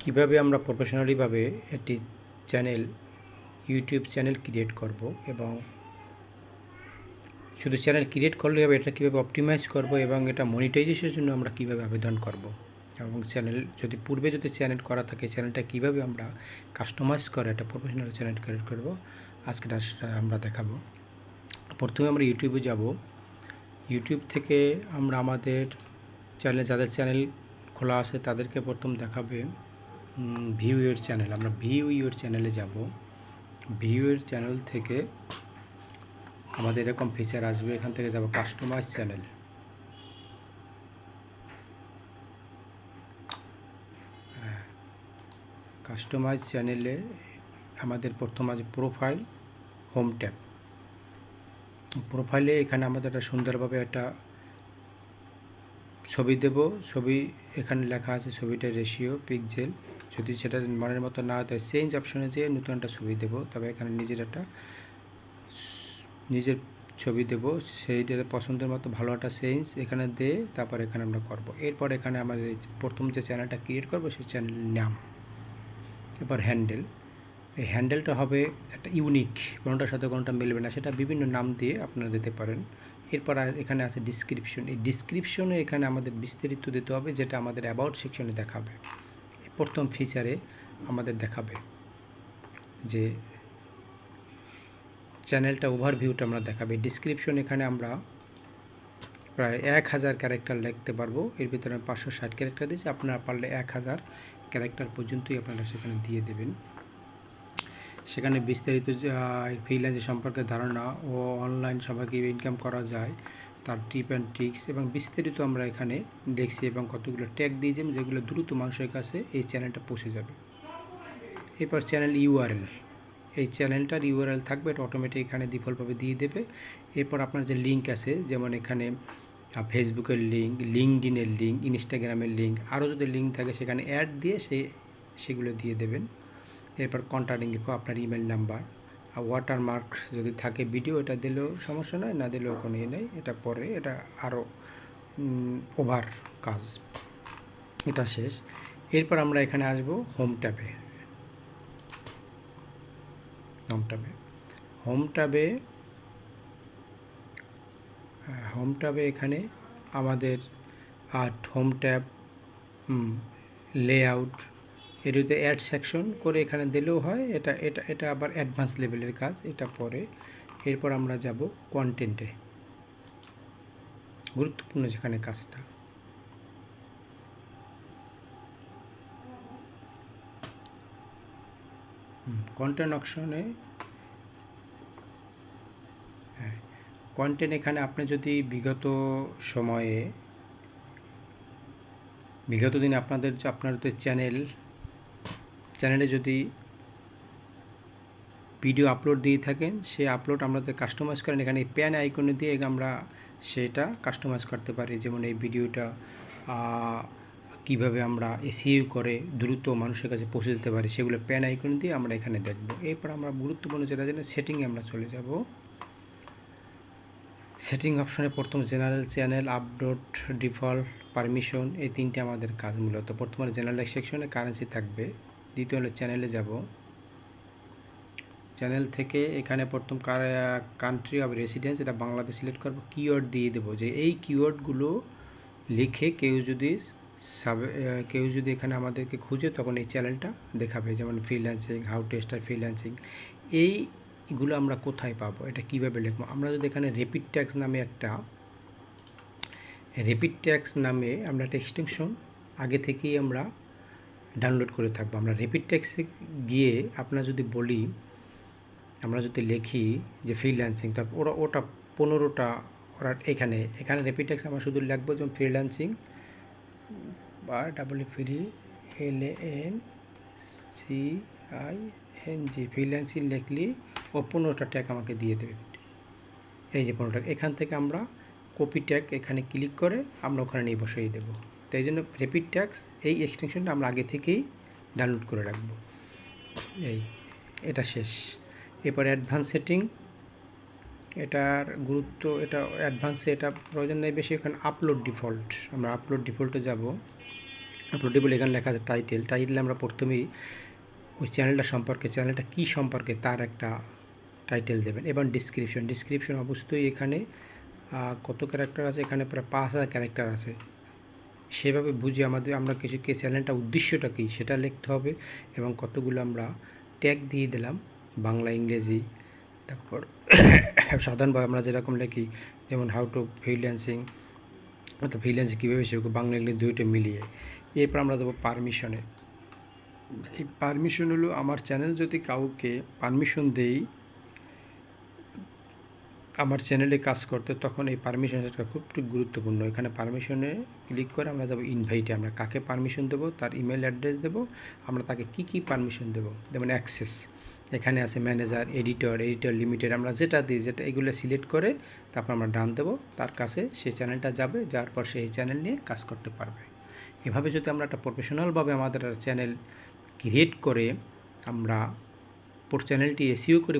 কিভাবে আমরা প্রফেশনালিভাবে একটি চ্যানেল ইউটিউব চ্যানেল ক্রিয়েট করব এবং শুধু চ্যানেল ক্রিয়েট করলেই হবে, এটা কীভাবে অপটিমাইজ করব এবং এটা মনিটাইজেশনের জন্য আমরা কীভাবে আবেদন করব এবং চ্যানেল যদি পূর্বে যদি চ্যানেল করা থাকে চ্যানেলটা কীভাবে আমরা কাস্টমাইজ করে একটা প্রফেশনাল চ্যানেল ক্রিয়েট করব আজকে সেটা আমরা দেখাবো। প্রথমে আমরা ইউটিউবে যাব। ইউটিউব থেকে আমরা আমাদের চ্যানেল, যাদের চ্যানেল খোলা আছে তাদেরকে প্রথম দেখাবে ভিউ ইউর চ্যানেল। আমরা ভিউ ইউর চ্যানেলে যাব। ভিউ ইউর চ্যানেল থেকে আমাদের এরকম ফিচার আসবে, এখান থেকে যাব কাস্টমাইজ চ্যানেল। কাস্টমাইজ চ্যানেলে আমাদের প্রথম আছে প্রোফাইল, হোম ট্যাব। প্রোফাইলে এখানে আমাদের একটা সুন্দরভাবে একটা ছবি দেব। ছবি এখানে লেখা আছে ছবিটার রেশিও পিক্সেল। যদি সেটা মনের মতো না হয় তাই চেঞ্জ অপশনে যেয়ে নতুন একটা ছবি দেব। তবে এখানে নিজের ছবি দেব, সেইটা পছন্দের মতো ভালো একটা চেঞ্জ এখানে দিয়ে তারপর এখানে আমরা করব। এরপর এখানে আমাদের প্রথম যে চ্যানেলটা ক্রিয়েট করব সেই চ্যানেলের নাম, এরপর হ্যান্ডেল। এই হ্যান্ডেলটা হবে একটা ইউনিক, কোনোটার সাথে কোনোটা মিলবে না, সেটা বিভিন্ন নাম দিয়ে আপনারা দিতে পারেন। এরপর এখানে আছে ডিসক্রিপশন। এই ডিসক্রিপশনে এখানে আমাদের বিস্তারিত দিতে হবে, যেটা আমাদের অ্যাবাউট সেকশনে দেখাবে। প্রথম ফিচারে আমাদের দেখাবে যে চ্যানেলটা ওভারভিউটা আমরা দেখাবে। ডিসক্রিপশন এখানে আমরা প্রায় 1000 ক্যারেক্টার লিখতে পারবো। এর ভিতরে 560 ক্যারেক্টার দিয়েছি, আপনারা পারলে 1000 ক্যারেক্টার পর্যন্তই আপনারা সেখানে দিয়ে দেবেন। সেখানে বিস্তারিত ফ্রিল্যান্সিং সম্পর্কে ধারণা ও অনলাইন সবাইকে ইনকাম করা যায় তার টিপ অ্যান্ড ট্রিক্স এবং বিস্তারিত আমরা এখানে দেখছি এবং কতগুলো ট্যাগ দিয়েছি যেগুলো দ্রুত মানুষের কাছে এই চ্যানেলটা পৌঁছে যাবে। এরপর চ্যানেল ইউআরএল, এই চ্যানেলটার ইউআরএল থাকবে, এটা অটোমেটিক এখানে ডিফল্টভাবে দিয়ে দেবে। এরপর আপনার যে লিঙ্ক আছে, যেমন এখানে ফেসবুকের লিঙ্ক, লিঙ্কডইনের লিঙ্ক, ইনস্টাগ্রামের লিঙ্ক, আরও যদি লিঙ্ক থাকে সেখানে অ্যাড দিয়ে সেগুলো দিয়ে দেবেন। এরপর কন্ট্যাক্ট ইনফো, আপনার ইমেল নাম্বার, আর ওয়াটারমার্ক যদি থাকে ভিডিও, এটা দিলেও সমস্যা নয়, না দিলেও কোনো ইয়ে নেই। এটা পরে এটা আরও ওভার কাজ, এটা শেষ। এরপর আমরা এখানে আসব হোম ট্যাবে। হোম ট্যাবে এখানে আমাদের হোম ট্যাব, লেআউট, এটিতে অ্যাড সেকশন করে এখানে দিলেও হয়। এটা এটা এটা আবার অ্যাডভান্স লেভেলের কাজ, এটা পরে। এরপর আমরা যাব কন্টেন্টে, গুরুত্বপূর্ণ যেখানে কাজটা। কন্টেন্ট অপশনে, কন্টেন্ট এখানে আপনি যদি বিগত দিনে আপনাদের চ্যানেলে যদি ভিডিও আপলোড দিয়ে থাকেন, সেই আপলোড আমাদের কাস্টমাইজ করেন এখানে প্যান আইকনে দিয়ে আমরা সেটা কাস্টমাইজ করতে পারি। যেমন এই ভিডিওটা কিভাবে আমরা এসইও করে দ্রুত মানুষের কাছে পৌঁছে দিতে পারি, সেগুলো প্যান আইকন দিয়ে আমরা এখানে দেখব। এরপর আমরা গুরুত্বপূর্ণ যেটা জানি, সেটিংয়ে আমরা চলে যাব। সেটিং অপশনে প্রথম general channel, upload, default, permission, এই তিনটে আমাদের কাজ মূলত। প্রথমে জেনারেল সেকশনে কারেন্সি থাকবে। দ্বিতীয় হলো চ্যানেলে যাব। চ্যানেল থেকে এখানে প্রথম কান্ট্রি অফ রেসিডেন্স, এটা বাংলাদেশ সিলেক্ট করব। কিওয়ার্ড দিয়ে দেবো যে এই কিওয়ার্ডগুলো লিখে কেউ যদি এখানে আমাদেরকে খুঁজে, তখন এই চ্যানেলটা দেখাবে। যেমন freelancing, how to start freelancing, এইগুলো আমরা কোথায় পাবো, এটা কীভাবে লিখবো। আমরা যদি এখানে রেপিড ট্যাক্স নামে একটা এক্সটেনশন আগে থেকেই আমরা ডাউনলোড করে থাকবো। আমরা রেপিড ট্যাক্সে গিয়ে আমরা যদি লিখি যে ফ্রিল্যান্সিং, তারপর ওটা 15টা এখানে রেপিড ট্যাক্স আমরা শুধু লিখবো, যেমন ফ্রিল্যান্সিং বা FREELANCING, ফ্রিল্যান্সিং লিখলি ও 15টা ট্যাগ আমাকে দিয়ে দেবে। এই যে 15টা, এখান থেকে আমরা কপি ট্যাগ এখানে ক্লিক করে আমরা ওখানে নিয়ে বসিয়ে দেবো। তাই জন্য রেপিড ট্যাক্স এই এক্সটেনশনটা আমরা আগে থেকেই ডাউনলোড করে রাখবো। এটা শেষ। এরপর অ্যাডভান্স সেটিং, এটার গুরুত্ব, এটা অ্যাডভান্সে এটা প্রয়োজন নেই বেশি। এখানে আপলোড ডিফল্ট, আমরা আপলোড ডিফল্টে যাব। আপলোডেবল এখানে লেখা আছে টাইটেল আমরা প্রথমেই ওই চ্যানেলটা সম্পর্কে, চ্যানেলটা কী সম্পর্কে তার একটা টাইটেল দেবেন। এবং ডিসক্রিপশন অবশ্যই এখানে কত ক্যারেক্টার আছে, এখানে প্রায় 5000 ক্যারেক্টার আছে। সেভাবে বুঝে আমরা কিছু চ্যানেলটা উদ্দেশ্যটা কী সেটা লিখতে হবে। এবং কতগুলো আমরা ট্যাগ দিয়ে দিলাম, বাংলা ইংরেজি। তারপর সাধারণভাবে আমরা যেরকম লিখি, যেমন হাউ টু ফ্রিল্যান্সিং, অর্থাৎ ফ্রিল্যান্সিং কীভাবে শিখবো, বাংলা ইংরেজি দুইটা মিলিয়ে। এরপর আমরা দেবো পারমিশনে। এই পারমিশন হলো আমার চ্যানেল যদি কাউকে পারমিশন দেই আমার চ্যানেলে কাজ করতে, তখন এই পারমিশনটা খুব গুরুত্বপূর্ণ। এখানে পারমিশনে ক্লিক করে আমরা যাবো ইনভাইটে। আমরা কাকে পারমিশন দেবো, তার ইমেল অ্যাড্রেস দেবো, আমরা তাকে কী পারমিশন দেবো। যেমন অ্যাক্সেস, এখানে আছে ম্যানেজার, এডিটর লিমিটেড, আমরা যেটা দিই এগুলো সিলেক্ট করে তারপর আমরা ডান দেবো। তার কাছে সেই চ্যানেলটা যাবে, যাওয়ার পর সেই চ্যানেল নিয়ে কাজ করতে পারবে। এভাবে যদি আমরা একটা প্রফেশনালভাবে আমাদের চ্যানেল ক্রিয়েট করে আমরা চ্যানেলটি এসইও করে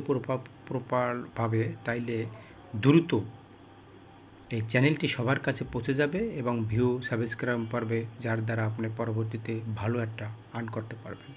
প্রপারভাবে, তাইলে দ্রুত এই চ্যানেলটি সবার কাছে পৌঁছে যাবে এবং ভিউ সাবস্ক্রাইব পারবে, যার দ্বারা আপনি পরবর্তীতে ভালো একটা আর্ন করতে পারবেন।